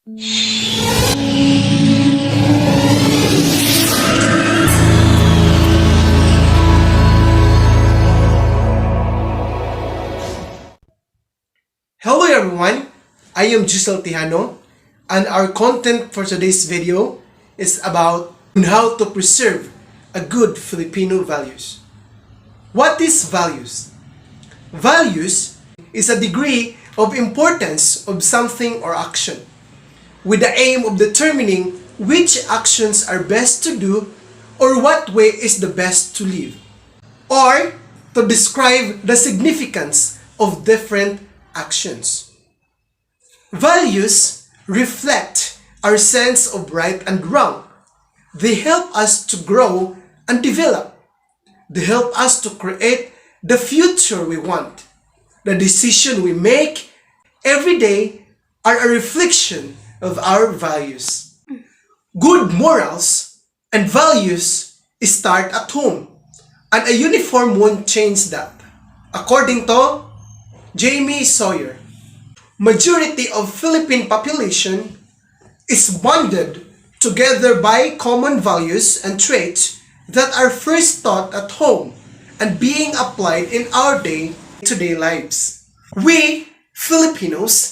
Hello everyone, I am Giselle Tijano, and our content for today's video is about how to preserve a good Filipino values. What is values? Values is a degree of importance of something or action, with the aim of determining which actions are best to do or what way is the best to live, or to describe the significance of different actions. Values reflect our sense of right and wrong. They help us to grow and develop. They help us to create the future we want. The decisions we make every day are a reflection of our values. Good morals and values start at home, and a uniform won't change that. According to Jamie Sawyer, majority of Philippine population is bonded together by common values and traits that are first taught at home and being applied in our day-to-day lives. We, Filipinos,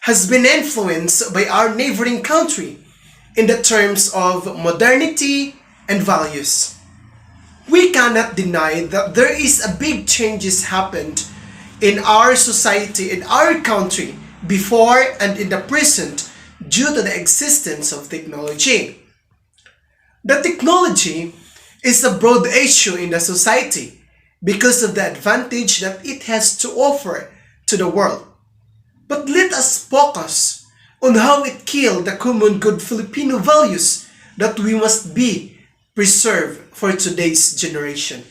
has been influenced by our neighboring country in the terms of modernity and values. We cannot deny that there is a big changes happened in our society, in our country, before and in the present due to the existence of technology. The technology is a broad issue in the society because of the advantage that it has to offer to the world. But let us focus on how it killed the common good Filipino values that we must be preserved for today's generation.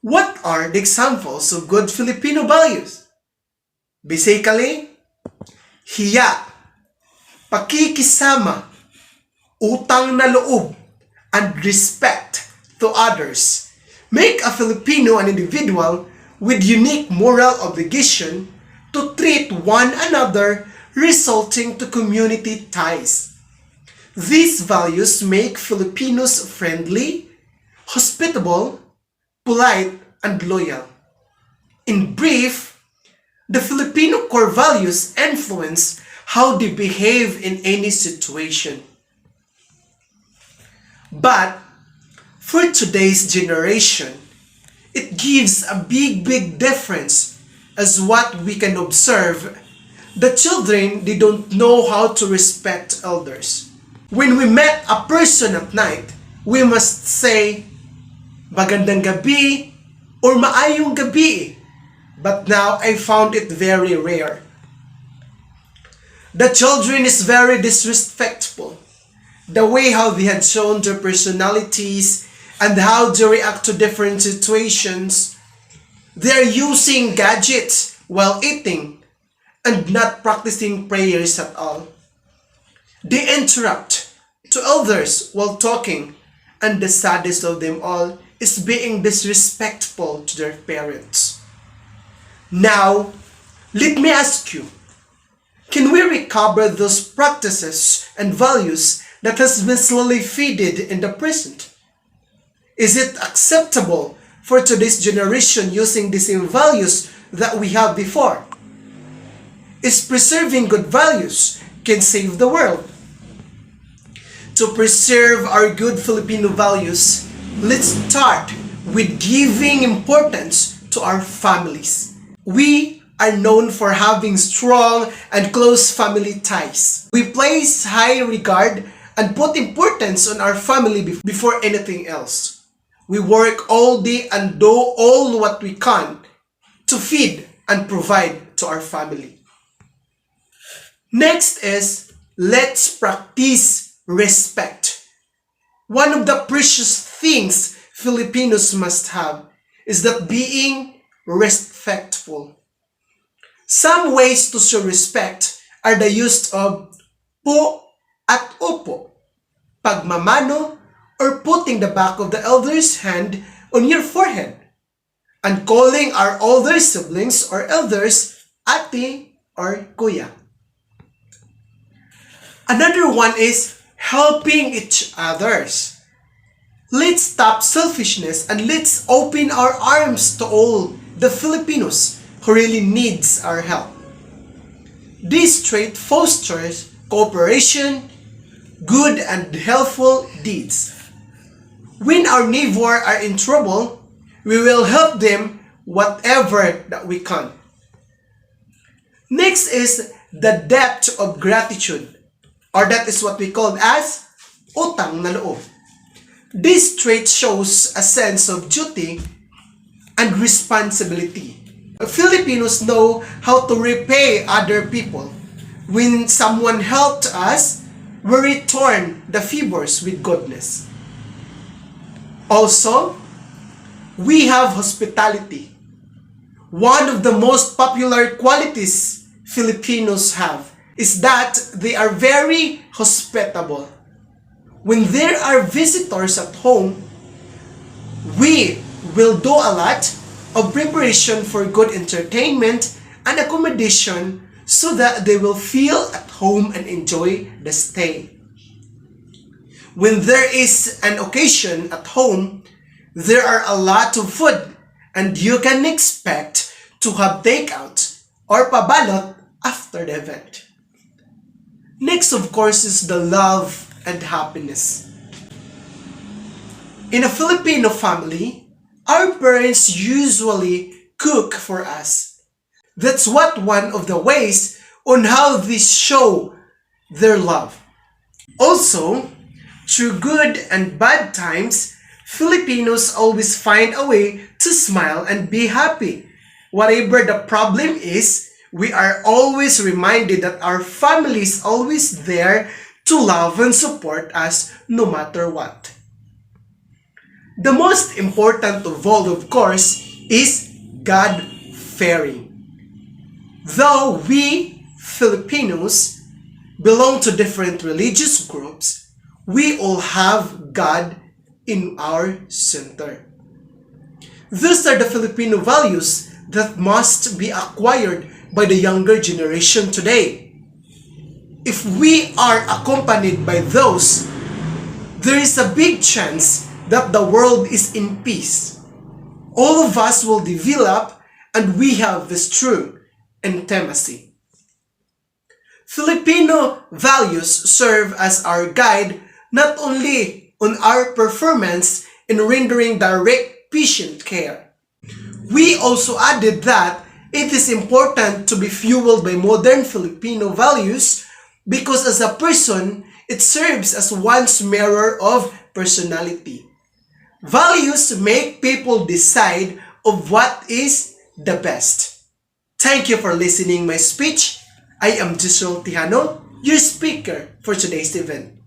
What are the examples of good Filipino values? Basically, hiya, pakikisama, utang na loob, and respect to others make a Filipino an individual with unique moral obligation to treat one another, resulting to community ties. These values make Filipinos friendly, hospitable, polite, and loyal. In brief, the Filipino core values influence how they behave in any situation. But for today's generation, it gives a big difference as what we can observe. The children, they don't know how to respect elders. When we met a person at night, we must say, magandang gabi or maayong gabi. But now I found it very rare. The children is very disrespectful. The way how they had shown their personalities and how they react to different situations. They are using gadgets while eating and not practicing prayers at all. They interrupt to elders while talking, and the saddest of them all is being disrespectful to their parents. Now, let me ask you, can we recover those practices and values that has been slowly faded in the present? Is it acceptable for today's generation using the same values that we had before? Is preserving good values can save the world? To preserve our good Filipino values, let's start with giving importance to our families. We are known for having strong and close family ties. We place high regard and put importance on our family before anything else. We work all day and do all what we can to feed and provide to our family. Next is, let's practice respect. One of the precious things Filipinos must have is that being respectful. Some ways to show respect are the use of po at opo, pagmamano, or putting the back of the elder's hand on your forehead, and calling our older siblings or elders ate or kuya. Another one is helping each others. Let's stop selfishness and let's open our arms to all the Filipinos who really needs our help. This trait fosters cooperation, good and helpful deeds. When our neighbor are in trouble, we will help them whatever that we can. Next is the debt of gratitude, or that is what we call as utang na loob. This trait shows a sense of duty and responsibility. Filipinos know how to repay other people. When someone helped us, we return the favors with goodness. Also, we have hospitality. One of the most popular qualities Filipinos have is that they are very hospitable. When there are visitors at home, we will do a lot of preparation for good entertainment and accommodation so that they will feel at home and enjoy the stay. When there is an occasion at home, there are a lot of food and you can expect to have takeout or pabalot after the event. Next, of course, is the love and happiness. In a Filipino family, our parents usually cook for us. That's one of the ways on how they show their love. Also, through good and bad times, Filipinos always find a way to smile and be happy. Whatever the problem is, we are always reminded that our family is always there to love and support us no matter what. The most important of all, of course, is God-fearing. Though we Filipinos belong to different religious groups, we all have God in our center. These are the Filipino values that must be acquired by the younger generation today. If we are accompanied by those, there is a big chance that the world is in peace. All of us will develop and we have this true intimacy. Filipino values serve as our guide not only on our performance in rendering direct patient care. We also added that it is important to be fueled by modern Filipino values because as a person, it serves as one's mirror of personality. Values make people decide of what is the best. Thank you for listening my speech. I am Giselle Tijano, your speaker for today's event.